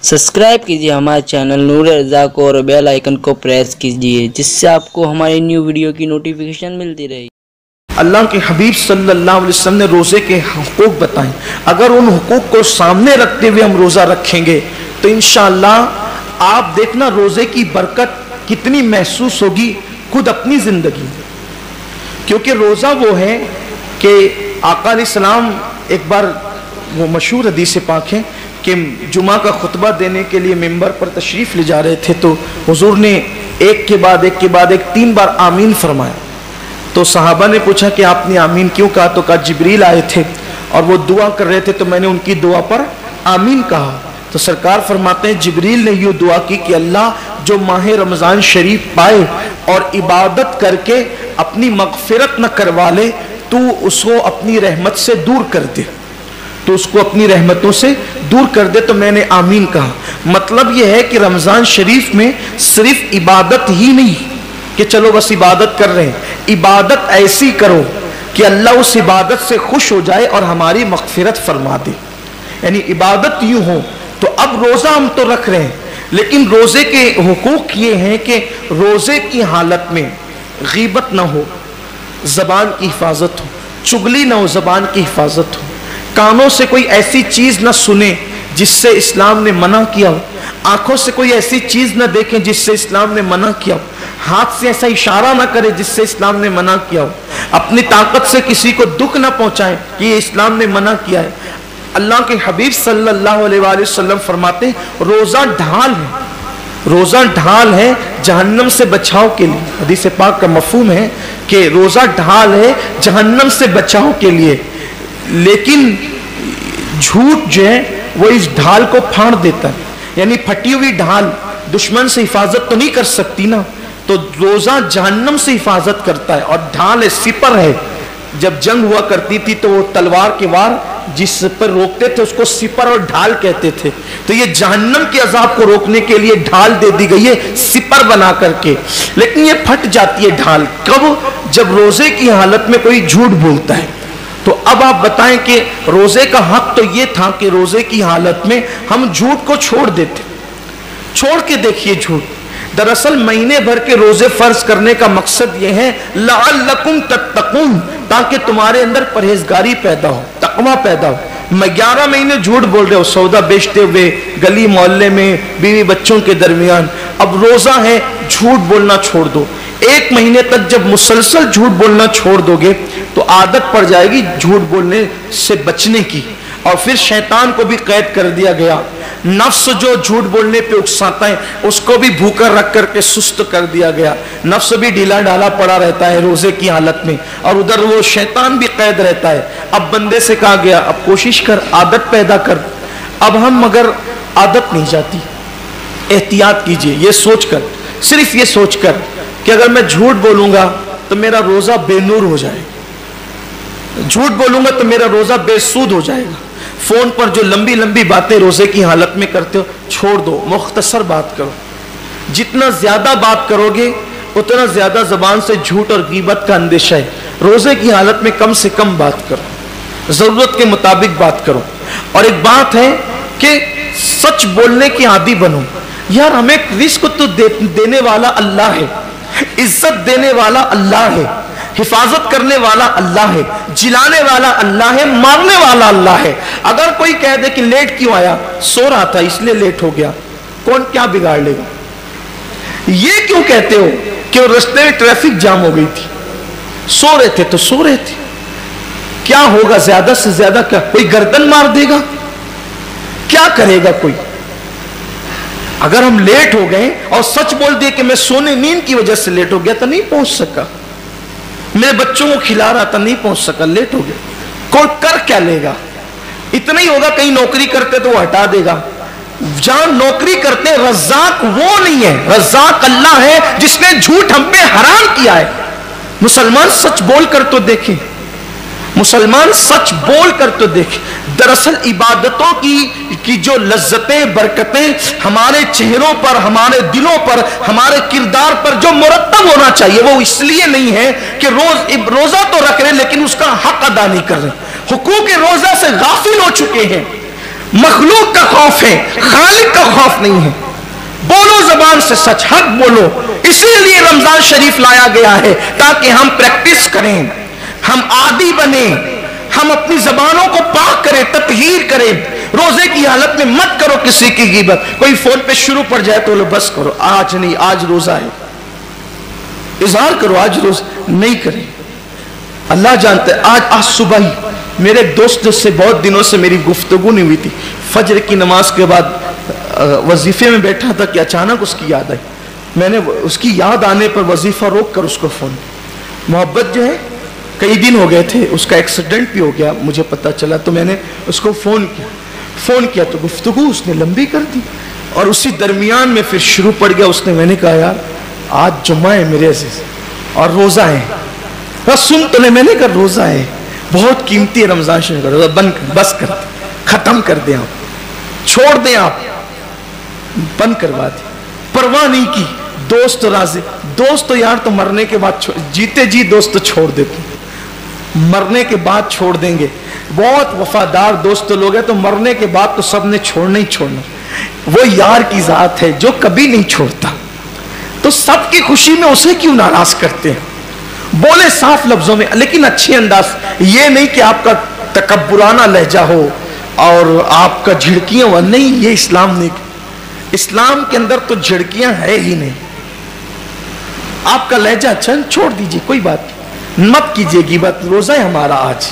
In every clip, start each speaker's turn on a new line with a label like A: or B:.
A: Subscribe कीजिए हमारे channel नूर रज़ा को और बेल आइकन को प्रेस कीजिए जिससे आपको हमारी न्यू वीडियो की नोटिफिकेशन मिलती रहे।
B: अल्लाह के हबीब सल्लल्लाहु अलैहि वसल्लम ने रोज़े के हुकूक बताएं। अगर उन हुकूक को सामने रखते हुए हम रोज़ा रखेंगे तो इंशाअल्लाह आप देखना रोज़े की बरकत कितनी महसूस होगी खुद अपनी ज़िंदगी में। क्योंकि रोज़ा वो है कि आका अलैहिस्सलाम एक बार वो मशहूर हदीस पाक है कि जुमा का खुतबा देने के लिए मिंबर पर तशरीफ़ ले जा रहे थे तो हुजूर ने एक के बाद एक 3 बार आमीन फरमाया। तो सहाबा ने पूछा कि आपने आमीन क्यों कहा? तो कहा जिब्रील आए थे और वो दुआ कर रहे थे तो मैंने उनकी दुआ पर आमीन कहा। तो सरकार फरमाते हैं जिब्रील ने यूँ दुआ की कि अल्लाह जो माह रमज़ान शरीफ पाए और इबादत करके अपनी मग़फ़िरत न करवा ले तू उसको अपनी रहमत से दूर कर दे, तो उसको अपनी रहमतों से दूर कर दे। तो मैंने आमीन कहा। मतलब यह है कि रमज़ान शरीफ में सिर्फ इबादत ही नहीं कि चलो बस इबादत कर रहे हैं, इबादत ऐसी करो कि अल्लाह उस इबादत से खुश हो जाए और हमारी मग़फ़िरत फरमा दे। यानी इबादत यूँ हो। तो अब रोज़ा हम तो रख रहे हैं लेकिन रोज़े के हुकूक ये हैं कि रोज़े की हालत में गीबत ना हो, ज़बान की हिफाजत हो, चुगली ना हो, ज़बान की हिफाजत हो, कानों से कोई ऐसी चीज़ ना सुने जिससे इस्लाम ने मना किया हो, आंखों से कोई ऐसी चीज़ ना देखें जिससे इस्लाम ने मना किया हो, हाथ से ऐसा इशारा ना करे जिससे इस्लाम ने मना किया हो, अपनी ताकत से किसी को दुख ना पहुंचाएं कि ये इस्लाम ने मना किया है। अल्लाह के हबीब सल्लल्लाहु अलैहि वसल्लम फरमाते रोज़ा ढाल है, रोज़ा ढाल है जहन्नम से बचाव के लिए। हदीस पाक का मफहूम है कि रोज़ा ढाल है जहन्नम से बचाव के लिए। लेकिन झूठ जो है वो इस ढाल को फाड़ देता है। यानी फटी हुई ढाल दुश्मन से हिफाजत तो नहीं कर सकती ना, तो रोज़ा जहन्नम से हिफाजत करता है। और ढाल है, सिपर है। जब जंग हुआ करती थी तो वो तलवार के वार जिस पर रोकते थे उसको सिपर और ढाल कहते थे। तो ये जहन्नम के अजाब को रोकने के लिए ढाल दे दी गई है सिपर बना करके। लेकिन ये फट जाती है ढाल कब? जब रोज़े की हालत में कोई झूठ बोलता है। तो अब आप बताएं कि रोज़े का हक तो ये था कि रोज़े की हालत में हम झूठ को छोड़ देते। छोड़ के देखिए झूठ। दरअसल महीने भर के रोज़े फर्ज करने का मकसद ये है लअल्लकुम तत्तकून, ताकि तुम्हारे अंदर परहेजगारी पैदा हो, तकवा पैदा हो। मैं 11 महीने झूठ बोल रहे हो सौदा बेचते हुए गली मोहल्ले में बीवी बच्चों के दरमियान। अब रोज़ा है, झूठ बोलना छोड़ दो। 1 महीने तक जब मुसलसल झूठ बोलना छोड़ दोगे तो आदत पड़ जाएगी झूठ बोलने से बचने की। और फिर शैतान को भी कैद कर दिया गया। नफ्स जो झूठ बोलने पे उकसाता है उसको भी भूखा रख करके सुस्त कर दिया गया। नफ्स भी ढीला ढाला पड़ा रहता है रोज़े की हालत में और उधर वो शैतान भी कैद रहता है। अब बंदे से कहा गया अब कोशिश कर, आदत पैदा कर। अब हम मगर आदत नहीं जाती। एहतियात कीजिए ये सोचकर, सिर्फ ये सोचकर कि अगर मैं झूठ बोलूंगा तो मेरा रोज़ा बेनूर हो जाएगा, झूठ बोलूंगा तो मेरा रोज़ा बेसूद हो जाएगा। फोन पर जो लंबी लंबी बातें रोज़े की हालत में करते हो छोड़ दो, मुख्तसर बात करो। जितना ज्यादा बात करोगे उतना ज्यादा जबान से झूठ और गीबत का अंदेशा है। रोज़े की हालत में कम से कम बात करो, जरूरत के मुताबिक बात करो। और एक बात है कि सच बोलने की आदी बनो। यार हमें रिस्क तो देने वाला अल्लाह है, इज्जत देने वाला अल्लाह है, हिफाजत करने वाला अल्लाह है, जिलाने वाला अल्लाह है, मारने वाला अल्लाह है। अगर कोई कह दे कि लेट क्यों आया, सो रहा था इसलिए लेट हो गया, कौन क्या बिगाड़ लेगा? ये क्यों कहते हो कि वो रास्ते में ट्रैफिक जाम हो गई थी, सो रहे थे तो सो रहे थे, क्या होगा? ज्यादा से ज्यादा क्या कोई गर्दन मार देगा? क्या करेगा कोई? अगर हम लेट हो गए और सच बोल दिए कि मैं सोने नींद की वजह से लेट हो गया तो नहीं पहुंच सका, मेरे बच्चों को खिला रहा था नहीं पहुंच सका, लेट हो गया, कोई कर क्या लेगा? इतना ही होगा कहीं नौकरी करते तो वो हटा देगा। जहां नौकरी करते रज़्ज़ाक वो नहीं है, रज़्ज़ाक अल्लाह है जिसने झूठ हम पे हराम किया है। मुसलमान सच बोल कर तो देखें, मुसलमान सच बोल कर तो देखें। दरअसल इबादतों की जो लज्जतें बरकतें हमारे चेहरों पर, हमारे दिलों पर, हमारे किरदार पर जो मुरत्तब होना चाहिए वो इसलिए नहीं है कि रोज़ा तो रख रहे लेकिन उसका हक अदा नहीं कर रहे, हुकूक रोज़ा से गाफिल हो चुके हैं। मखलूक का खौफ है, खालिक का खौफ नहीं है। बोलो जबान से सच, हक बोलो। इसीलिए रमजान शरीफ लाया गया है ताकि हम प्रैक्टिस करें, हम आदी बने, हम अपनी जबानों को पाक करें, ततहीर करें। रोजे की हालत में मत करो किसी की गीबत। कोई फोन पे शुरू पड़ जाए तो लो बस करो, आज नहीं, आज रोजा है, इजहार करो, आज रोज नहीं करें। अल्लाह जानते हैं। आज सुबह ही मेरे दोस्त से बहुत दिनों से मेरी गुफ्तगू नहीं हुई थी, फजर की नमाज के बाद वजीफे में बैठा था कि अचानक उसकी याद आई। मैंने उसकी याद आने पर वजीफा रोक कर उसको फोन, मोहब्बत जो है कई दिन हो गए थे, उसका एक्सीडेंट भी हो गया मुझे पता चला, तो मैंने उसको फोन किया तो गुफ्तगू उसने लंबी कर दी और उसी दरमियान में फिर शुरू पड़ गया उसने। मैंने कहा यार आज जुम्मा है मेरे अजीज और रोजा है, बस सुन तो नहीं। मैंने कहा रोजा है, बहुत कीमती है रमजान शरीफ का रोजा, बस कर, खत्म कर दे आप, छोड़ दें आप, बंद करवा दे, परवाह नहीं की। दोस्त राजी, दोस्त तो यार तो मरने के बाद, जीते जी दोस्त तो छोड़ देते, मरने के बाद छोड़ देंगे। बहुत वफादार दोस्त लोग हैं तो मरने के बाद तो सबने छोड़ना ही छोड़ना। वो यार की जात है जो कभी नहीं छोड़ता, तो सबकी खुशी में उसे क्यों नाराज करते हैं। बोले साफ लफ्जों में लेकिन अच्छे अंदाज, ये नहीं कि आपका तकब्बुराना लहजा हो और आपका झिड़कियां हो, नहीं, ये इस्लाम नहीं। इस्लाम के अंदर तो झिड़कियां है ही नहीं। आपका लहजा अच्छा, छोड़ दीजिए, कोई बात मत कीजिएगी बात। रोजा है हमारा आज,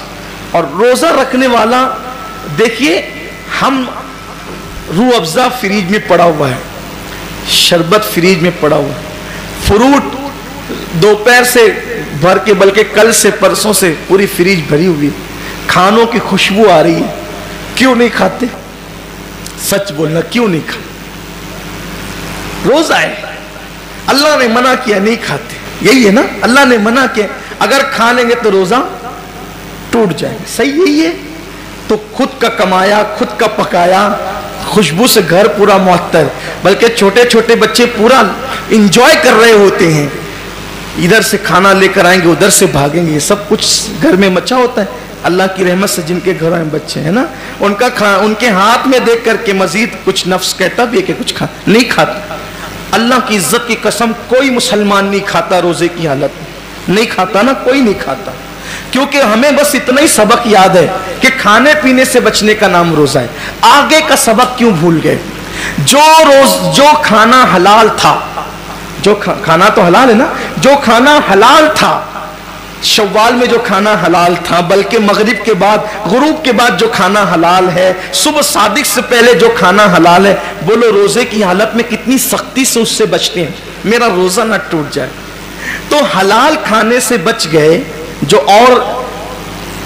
B: और रोजा रखने वाला देखिए, हम रूह अफ़ज़ा फ्रिज में पड़ा हुआ है, शरबत फ्रिज में पड़ा हुआ है, फ्रूट दोपहर से भर के, बल्कि कल से परसों से पूरी फ्रिज भरी हुई, खानों की खुशबू आ रही है। क्यों नहीं खाते? सच बोलना, क्यों नहीं खाते? रोजा है, अल्लाह ने मना किया, नहीं खाते, यही है ना, अल्लाह ने मना किया। अगर खा लेंगे तो रोजा टूट जाएगा, सही यही है। तो खुद का कमाया, खुद का पकाया, खुशबू से घर पूरा मुअत्तर, बल्कि छोटे छोटे बच्चे पूरा इंजॉय कर रहे होते हैं। इधर से खाना लेकर आएंगे, उधर से भागेंगे, सब कुछ घर में मचा होता है। अल्लाह की रहमत से जिनके घरों में बच्चे हैं ना, उनके हाथ में देख करके मजीद कुछ नफ्स कहता भी है कि कुछ नहीं खाता। अल्लाह की इज्जत की कसम, कोई मुसलमान नहीं खाता रोजे की हालत में, नहीं खाता ना, कोई नहीं खाता। क्योंकि हमें बस इतना ही सबक याद है कि खाने पीने से बचने का नाम रोजा है। आगे का सबक क्यों भूल गए? जो खाना हलाल था, जो खाना तो हलाल है ना, जो खाना हलाल था शव्वाल में, जो खाना हलाल था, बल्कि मगरिब के बाद, गुरूब के बाद जो खाना हलाल है, सुबह सादिक से पहले जो खाना हलाल है, बोलो रोजे की हालत में कितनी सख्ती से उससे बचते हैं, मेरा रोजा ना टूट जाए। तो हलाल खाने से बच गए, जो और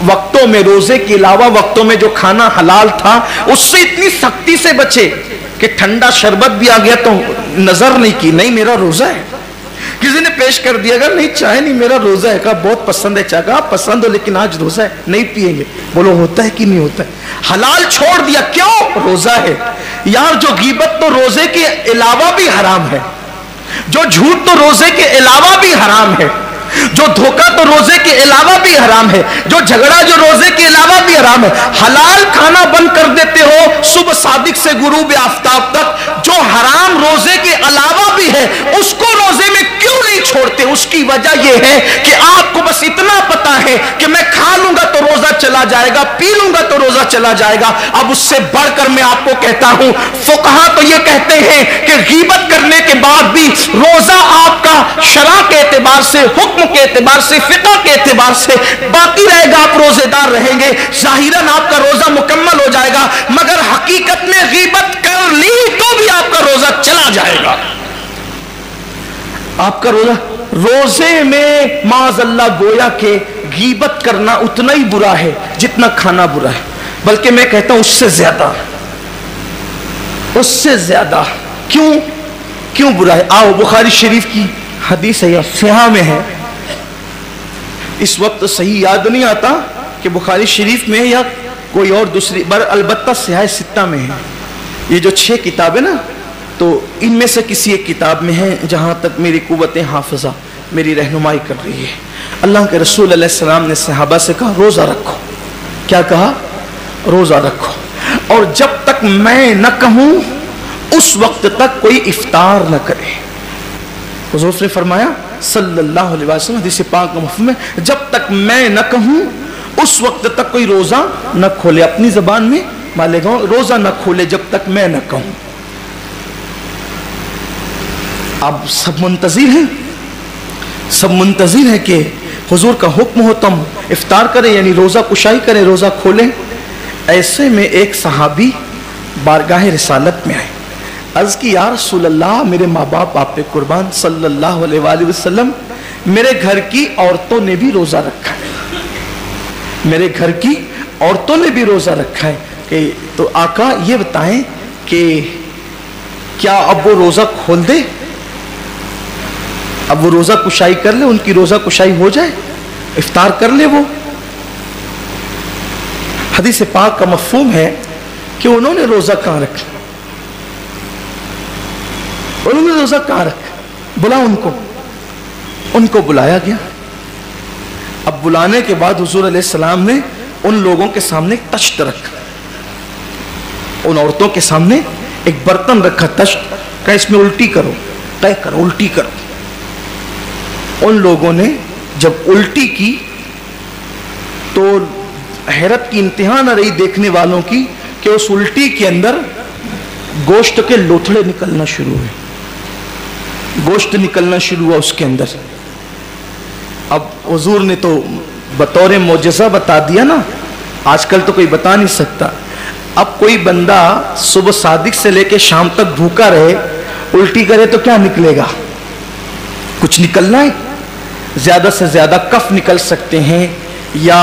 B: वक्तों में, रोजे के अलावा वक्तों में जो खाना हलाल था उससे इतनी सख्ती से बचे कि ठंडा शरबत भी आ गया तो नजर नहीं की, नहीं मेरा रोजा है। किसी ने पेश कर दिया, अगर नहीं चाय नहीं मेरा रोजा है, कहा बहुत पसंद है चाय, कहा पसंद हो लेकिन आज रोजा है, नहीं पिएंगे। बोलो होता है कि नहीं होता है? हलाल छोड़ दिया, क्यों? रोजा है। यार जो गीबत तो रोजे के अलावा भी हराम है, जो झूठ तो रोजे के अलावा भी हराम है, जो धोखा तो रोजे के अलावा भी हराम है, जो झगड़ा जो रोजे के अलावा भी हराम है। हलाल खाना बंद कर देते हो सुबह सादिक से गुरूब आफ्ताब तक, जो हराम रोजे के अलावा भी है उसको रोजे में क्यों नहीं छोड़ते? उसकी वजह यह है कि आपको बस इतना पता है कि मैं खा लूंगा तो रोजा चला जाएगा, पी लूंगा तो रोजा चला जाएगा। अब उससे बढ़कर मैं आपको कहता हूं, फुकहा तो ये कहते हैं कि गीबत करने के बाद भी रोजा आपका शरअ के एतबार से, हुक्म के एतबार से, फिक़ह के एतबार से बाकी रहेगा, आप रोजेदार रहेंगे, जाहिरन आपका रोजा मुकम्मल हो जाएगा। मगर हकीकत में गीबत कर ली तो भी आपका रोजा चला जाएगा। आपका रोजे में माज़अल्लाह गोया के गीबत करना उतना ही बुरा है जितना खाना बुरा है, बल्कि मैं कहता हूं उससे ज्यादा। क्यों बुरा है? आओ बुखारी शरीफ की हदीस है, या सिहा में है, इस वक्त सही याद नहीं आता कि बुखारी शरीफ में या कोई और दूसरी, अलबत्ता सिहा सित्ता में है। ये जो 6 किताबें ना, तो इनमें से किसी एक किताब में है, जहां तक मेरी कुव्वत हाफिजा मेरी रहनुमाई कर रही है। अल्लाह के रसूल अलैहि सलाम ने सहाबा से कहा रोजा रखो। क्या कहा? रोजा रखो। اور جب تک میں نہ کہوں اس وقت تک کوئی افطار نہ کرے. حضور نے فرمایا صلی اللہ علیہ وسلم حدیث پاک کا مفہوم ہے جب تک میں نہ کہوں اس وقت تک کوئی روزہ نہ کھولے. اپنی زبان میں مالے گا روزہ نہ کھولے جب تک میں نہ کہوں. اب سب منتظر ہیں, سب منتظر ہیں کہ حضور کا حکم ہو تم افطار کریں, یعنی روزہ کشائی کریں, روزہ کھولیں. ایسے میں ایک صحابی بارگاہ رسالت میں آئے, عرض کی یا رسول اللہ میرے ماں باپ آپ پہ قربان صلی اللہ علیہ وآلہ وسلم, میرے گھر کی عورتوں نے بھی روزہ رکھا ہے, میرے گھر کی عورتوں نے بھی روزہ رکھا ہے. کہ تو آقا یہ بتائیں کہ کیا اب وہ روزہ کھول دے, اب وہ روزہ کشائی کر لے, ان کی روزہ کشائی ہو جائے, افطار کر لے وہ. حدیث پاک کا مفہوم ہے کہ انہوں نے روزہ کہاں رکھا, انہوں نے روزہ کہاں رکھا, بلا ان کو بلایا گیا. اب بلانے کے بعد حضور علیہ السلام نے ان لوگوں کے سامنے ایک تشت رکھا, ان عورتوں کے سامنے ایک برتن رکھا تشت, کہ اس میں الٹی کرو, طے کرو, الٹی کرو. ان لوگوں نے جب الٹی کی تو حیرت کی انتہا نہ رہی دیکھنے والوں کی کہ اس الٹی کے اندر گوشت کے لوتھڑے نکلنا شروع ہوئے, گوشت نکلنا شروع ہوا اس کے اندر. اب حضور نے تو بطور معجزہ بتا دیا نا, آج کل تو کوئی بتا نہیں سکتا. اب کوئی بندہ صبح صادق سے لے کے شام تک بھوکا رہے, الٹی کرے تو کیا نکلے گا, کچھ نکلنا ہے. زیادہ سے زیادہ کف نکل سکتے ہیں یا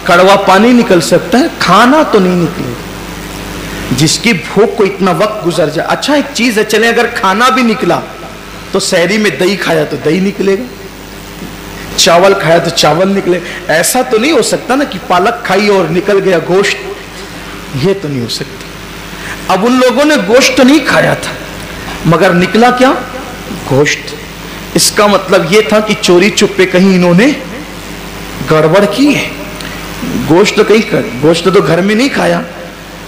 B: کڑوا پانی نکل سکتا ہے, کھانا تو نہیں نکلے گا. جس کی بھوک کو اتنا وقت گزر جائے. اچھا ایک چیز ہے, چلیں اگر کھانا بھی نکلا تو سحری میں دہی کھایا تو دہی نکلے گا, چاول کھایا تو چاول نکلے. ایسا تو نہیں ہو سکتا نا کہ پالک کھائی اور نکل گیا گوشت, یہ تو نہیں ہو سکتا. اب ان لوگوں نے گوشت تو نہیں کھایا تھا مگر نکلا کیا, گوشت. اس کا مطلب یہ تھا کہ چوری چپے کہیں انہوں نے گڑبڑ کی ہے. گوشت تو گھر میں نہیں کھایا,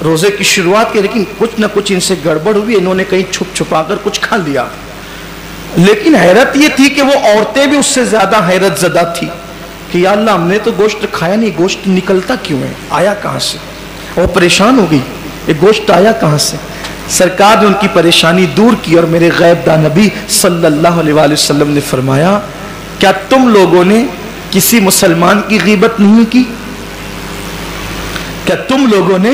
B: روزے کی شروعات کے, لیکن کچھ نہ کچھ ان سے گڑبڑ ہوئی, انہوں نے کہیں چھپ چھپا کر کچھ کھا لیا. لیکن حیرت یہ تھی کہ وہ عورتیں بھی اس سے زیادہ حیرت زدہ تھی کہ یا اللہ ہم نے تو گوشت کھایا نہیں, گوشت نکلتا کیوں ہے, آیا کہاں سے. اور پریشان ہو گئی, یہ گوشت آیا کہاں سے. سرکار نے ان کی پریشانی دور کی اور میرے غیب داں نبی صلی اللہ علیہ وآلہ وسلم نے فرمایا کیا تم لوگوں نے کسی مسلمان کی غیبت نہیں کی, کیا تم لوگوں نے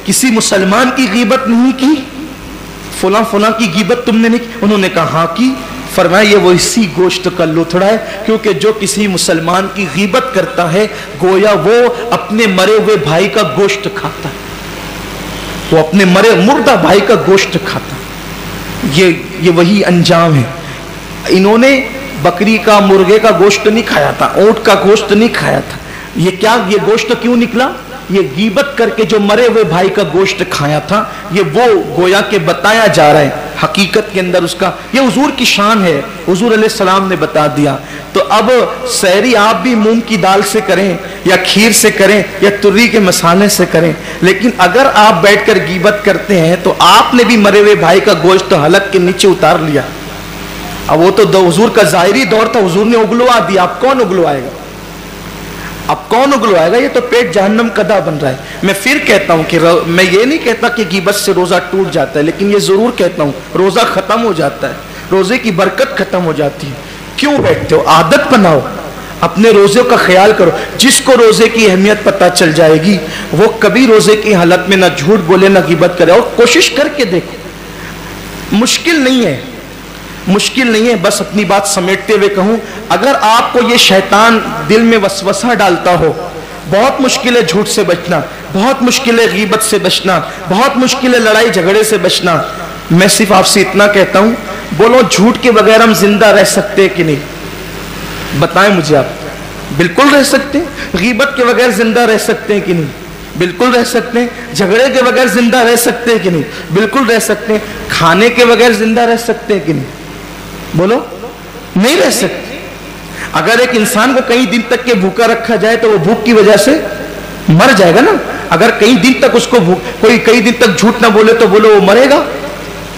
B: کسی مسلمان کی غیبت نہیں کی, فلاں فلاں کی غیبت تم نے نہیں کی. انہوں نے کہا ہاں کی. فرمایا یہ وہ اسی گوشت کا لوتھڑا ہے, کیونکہ جو کسی مسلمان کی غیبت کرتا ہے گویا وہ اپنے مرے ہوئے بھائی کا گوشت کھاتا ہے, وہ اپنے مردہ بھائی کا گوشت کھاتا. یہ وہی انجام ہے. انہوں نے بکری کا, مرغے کا گوشت نہیں کھایا تھا, اونٹ کا گوشت نہیں کھایا تھا. یہ گوشت کیوں نکلا, یہ غیبت کر کے جو مرے ہوئے بھائی کا گوشت کھایا تھا, یہ وہ گویا کہ بتایا جا رہا ہے حقیقت کے اندر اس کا. یہ حضور کی شان ہے, حضور علیہ السلام نے بتا دیا. تو اب سحری آپ بھی مونگ کی دال سے کریں یا کھیر سے کریں یا تری کے مسالے سے کریں, لیکن اگر آپ بیٹھ کر غیبت کرتے ہیں تو آپ نے بھی مرے ہوئے بھائی کا گوشت حلق کے نیچے اتار لیا. اب وہ تو حضور کا ظاہری دور تھا, حضور نے اگلوا دیا, اب کون اگلوائے گا, اب کون اگلوائے گا. یہ تو پیٹ جہنم کدا بن رہا ہے. میں پھر کہتا ہوں کہ میں یہ نہیں کہتا کہ غیبت سے روزہ ٹوٹ جاتا ہے, لیکن یہ ضرور کہتا ہوں روزہ ختم ہو جاتا ہے, روزے کی برکت ختم ہو جاتی ہے. کیوں بیٹھتے ہو, عادت بناؤ, اپنے روزے کا خیال کرو. جس کو روزے کی اہمیت پتہ چل جائے گی وہ کبھی روزے کی حالت میں نہ جھوٹ بولے نہ غیبت کرے. اور کوشش کر کے دیکھو, مشکل نہیں ہے, مشکل نہیں ہے. بس اپنی بات سمیٹتے ہوئے کہوں, اگر آپ کو یہ شیطان دل میں وسوسہ ڈالتا ہو, بہت مشکل ہے جھوٹ سے بچنا, بہت مشکل ہے غیبت سے بچنا, بہت مشکل ہے لڑائی جھگڑے سے بچنا. میں صرف آپ سے اتنا کہتا ہوں, بولو جھوٹ کے بغیر ہم زندہ رہ سکتے ہیں کہ نہیں, بتائیں مجھے آپ. بالکل رہ سکتے ہیں. غیبت کے بغیر زندہ رہ سکتے ہیں کہ نہیں, بالکل رہ سکتے ہیں. جھگڑے کے بغیر زندہ رہ سکتے ہیں کہ نہیں, بالکل رہ سکتے ہیں. کھانے کے بغیر زندہ رہ سکتے ہیں کہ نہیں, بولو نہیں رہ سکتے. اگر ایک انسان کو کئی دن تک کے بھوکا رکھا جائے تو وہ بھوک کی وجہ سے مر جائے گا نا. اگر کئی دن تک اس کو کوئی کئی دن تک جھوٹ نہ بولے تو بولو وہ مرے گا؟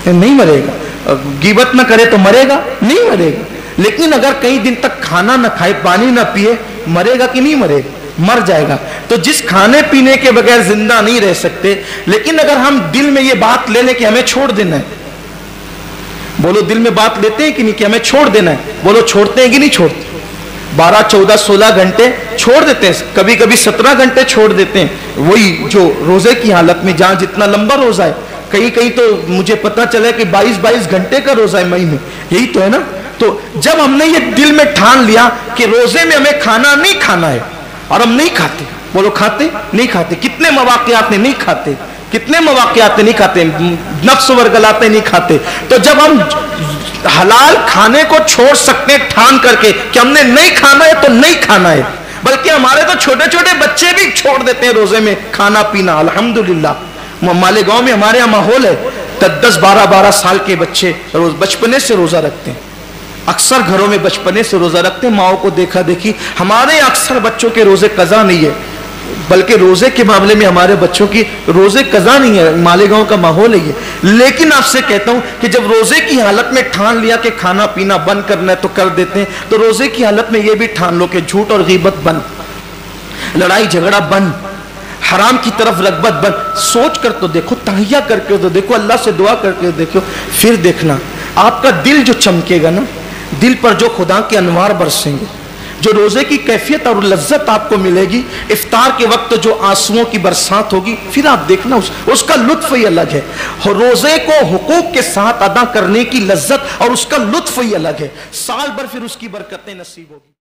B: نہیں مرے گا. غیبت نہ کرے تو مرے گا؟ نہیں مرے گا. لیکن اگر کئی دن تک کھانا نہ کھائے پانی نہ پیے مرے گا کہ نہیں مرے گا؟ مر جائے گا. تو جس کھانے پینے کے بغیر زندہ نہیں رہ سکتے، لیکن اگر ہم دل میں یہ بات لے لیں کہ ہمیں چھوڑ دینا ہے، بولو دل میں بات لیتے ہیں کہ نہیں کہ ہمیں چھوڑ دینا ہے؟ بولو چھوڑتے ہیں کہ نہیں چھوڑتے؟ 12 14 16 گھنٹے چھوڑ دیتے ہیں، کبھی کبھی 17 گھنٹے چھوڑ دیتے ہیں. وہی جو روزے کی حالت میں جہاں جتنا لمبا روزہ ہے، کئی تو مجھے پتا چلا کہ 22 گھنٹے کا روزہ ہے مئی میں. یہی تو ہے نا. تو جب ہم نے یہ دل میں ٹھان لیا کہ روزے میں ہمیں کھانا نہیں کھانا ہے اور ہم نہیں کھاتے، بولو کھاتے نہیں کھاتے؟ کتنے مواقعات میں نہیں کھاتے، کتنے مواقعات میں نہیں کھاتے، نفس ورگلاتے نہیں کھاتے. تو جب ہم حلال کھانے کو چھوڑ سکتے ہیں ٹھان کر کے کہ ہم نے نہیں کھانا ہے تو نہیں کھانا ہے. بلکہ ہمارے تو چھوٹے چھوٹے بچے بھی چھوڑ دیتے ہیں روزے میں کھانا پینا. الحمدللہ مالیگاؤں میں ہمارے یہاں ماحول ہے، 10 12 سال کے بچے بچپنے سے روزہ رکھتے ہیں. اکثر گھروں میں بچپنے سے روزہ رکھتے ہیں. ماؤں کو دیکھا دیکھی ہمارے اکثر بچوں کے روزے قضا نہیں ہے، بلکہ روزے کے معاملے میں ہمارے بچوں کی روزے قضا نہیں ہے. مالیگاؤں کا ماحول ہے یہ. لیکن آپ سے کہتا ہوں کہ جب روزے کی حالت میں ٹھان لیا کہ کھانا پینا بند کرنا ہے تو کر دیتے ہیں. تو روزے کی حالت میں یہ بھی ٹھان لو کہ جھوٹ اور غیبت بند، لڑائی جھگڑا بند، حرام کی طرف رغبت بند. سوچ کر تو دیکھو، تہیہ کر کے تو دیکھو، اللہ سے دعا کر کے دیکھو، پھر دیکھنا آپ کا دل جو چمکے گا نا، دل پر جو خدا کے انوار برسیں گے، جو روزے کی کیفیت اور لذت آپ کو ملے گی، افطار کے وقت جو آنسوؤں کی برسات ہوگی، پھر آپ دیکھنا اس کا لطف ہی الگ ہے. روزے کو حقوق کے ساتھ ادا کرنے کی لذت اور اس کا لطف ہی الگ ہے. سال بھر پھر اس کی برکتیں نصیب ہوگی.